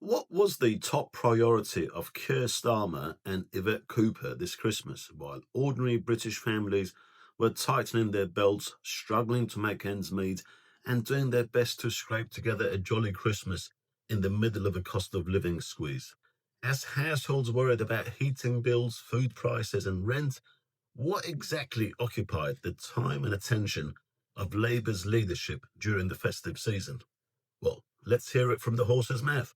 What was the top priority of Keir Starmer and Yvette Cooper this Christmas, while ordinary British families were tightening their belts, struggling to make ends meet, and doing their best to scrape together a jolly Christmas in the middle of a cost of living squeeze? As households worried about heating bills, food prices, and rent, what exactly occupied the time and attention of Labour's leadership during the festive season? Well, let's hear it from the horse's mouth.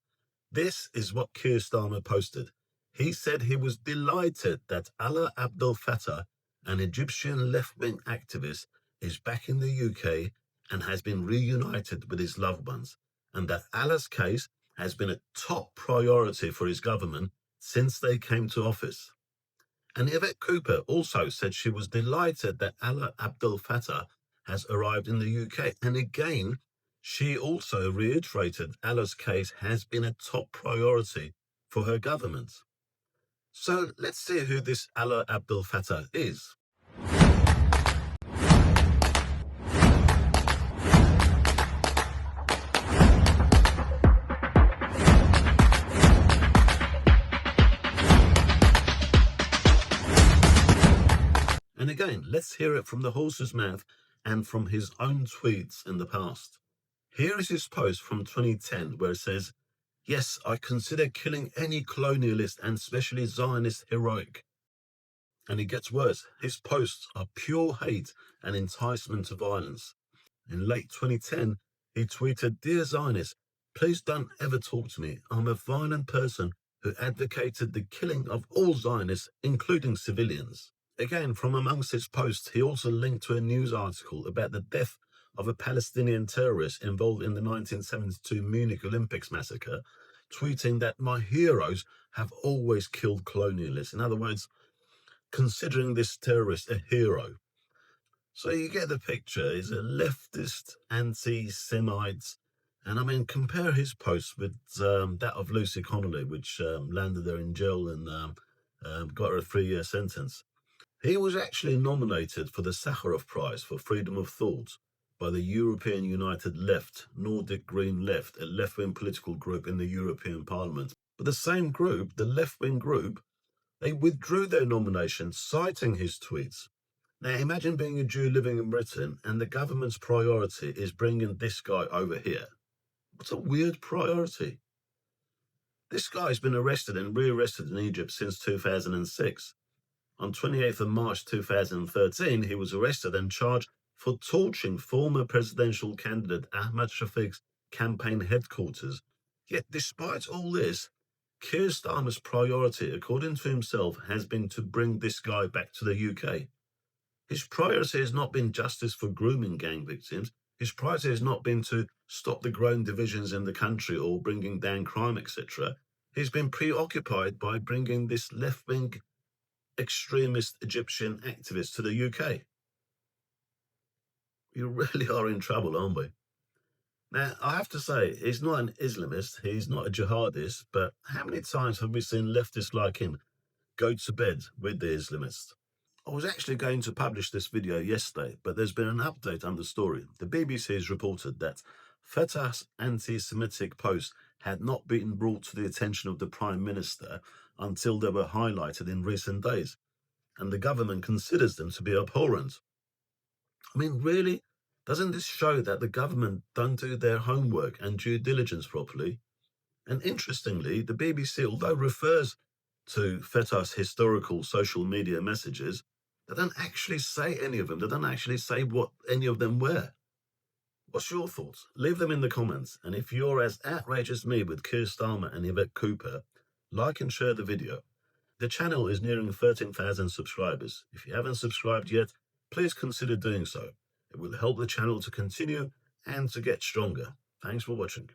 This is what Keir Starmer posted. He said he was delighted that Al-Fattah, an Egyptian left-wing activist, is back in the UK and has been reunited with his loved ones, and that Allah's case has been a top priority for his government since they came to office. And Yvette Cooper also said she was delighted that Fattah has arrived in the UK. And again, she also reiterated Allah's case has been a top priority for her government. So let's see who this Fattah is. And again, let's hear it from the horse's mouth and from his own tweets in the past. Here is his post from 2010 where it says, "Yes, I consider killing any colonialist and especially Zionist heroic." And it gets worse. His posts are pure hate and enticement to violence. In late 2010, he tweeted, "Dear Zionists, please don't ever talk to me. I'm a violent person who advocated the killing of all Zionists, including civilians." Again, from amongst his posts, he also linked to a news article about the death of a Palestinian terrorist involved in the 1972 Munich Olympics massacre, tweeting that "my heroes have always killed colonialists." In other words, considering this terrorist a hero. So you get the picture. He's a leftist anti-Semite. And I mean, compare his post with that of Lucy Connolly, which landed her in jail and got her a 3-year sentence. He was actually nominated for the Sakharov Prize for Freedom of Thought by the European United Left, Nordic Green Left, a left-wing political group in the European Parliament. But the same group, the left-wing group, they withdrew their nomination, citing his tweets. Now, imagine being a Jew living in Britain and the government's priority is bringing this guy over here. What a weird priority. This guy's been arrested and rearrested in Egypt since 2006. On 28th of March 2013, he was arrested and charged for torching former presidential candidate Ahmad Shafiq's campaign headquarters. Yet, despite all this, Keir Starmer's priority, according to himself, has been to bring this guy back to the UK. His priority has not been justice for grooming gang victims. His priority has not been to stop the growing divisions in the country or bringing down crime, etc. He's been preoccupied by bringing this left-wing extremist Egyptian activist to the UK. We really are in trouble, aren't we? Now, I have to say, he's not an Islamist, he's not a jihadist, but how many times have we seen leftists like him go to bed with the Islamists? I was actually going to publish this video yesterday, but there's been an update on the story. The BBC has reported that Fattah's anti-Semitic posts had not been brought to the attention of the Prime Minister until they were highlighted in recent days, and the government considers them to be abhorrent. I mean, really? Doesn't this show that the government don't do their homework and due diligence properly? And interestingly, the BBC, although refers to Fattah's historical social media messages, they don't actually say any of them. They don't actually say what any of them were. What's your thoughts? Leave them in the comments. And if you're as outraged as me with Keir Starmer and Yvette Cooper, like and share the video. The channel is nearing 13,000 subscribers. If you haven't subscribed yet, please consider doing so. It will help the channel to continue and to get stronger. Thanks for watching.